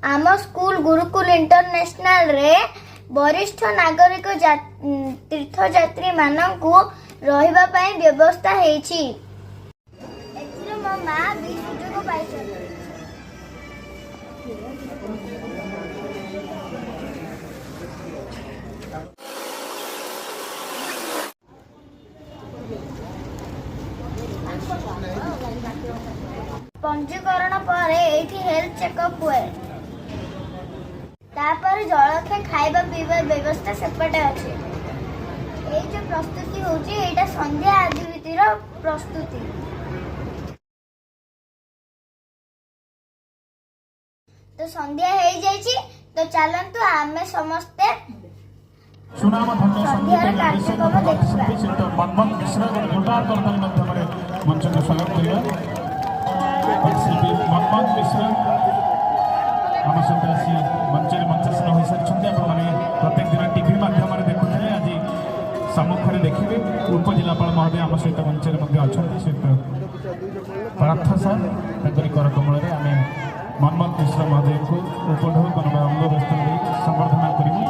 आम school Gurukul international रे वरिष्ठ नागरिक तीर्थयात्री मानकु रहिबा पई व्यवस्था हेछि। एथिरे मो मां भी सुजोग पाइछथि। पंजीकरण पर एठी हेल्थ चेकअप हुए, तापर जलखे खाइबा पीवा व्यवस्था सेपटे अच्छे। ये जो प्रस्तुति होची एटा संध्या आदिवितिर प्रस्तुति। तो संध्या हो जाइए, तो चलतु आमे समस्ते संध्यार कार्यक्रम प्रत्येक दिन टीवी माध्यम देखुए आज सम्मुखें देखिए उपजिलापाल महोदय आम सहित मंच अच्छा पार्थ सर कर कमल आम मनमोहन मिश्र महोदय को उपढौ अंग व्यस्त संबर्धना करूँ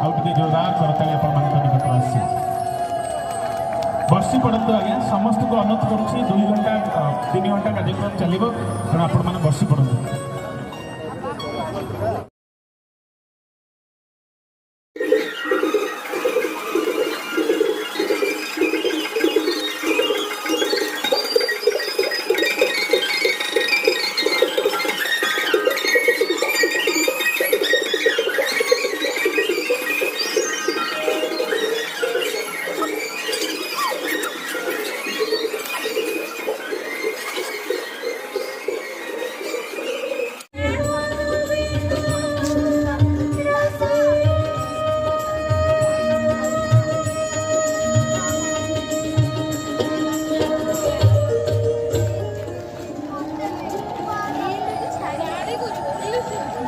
आउ जोरदार करताली निकट आसी बसी पड़तु आज्ञा समस्त को अनुरोध करुँच 2 घंटा 3 घंटा कार्यक्रम चलो तेणु आपण मैंने बसी पड़तु।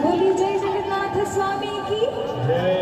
बोलिए जय जगन्नाथ स्वामी की।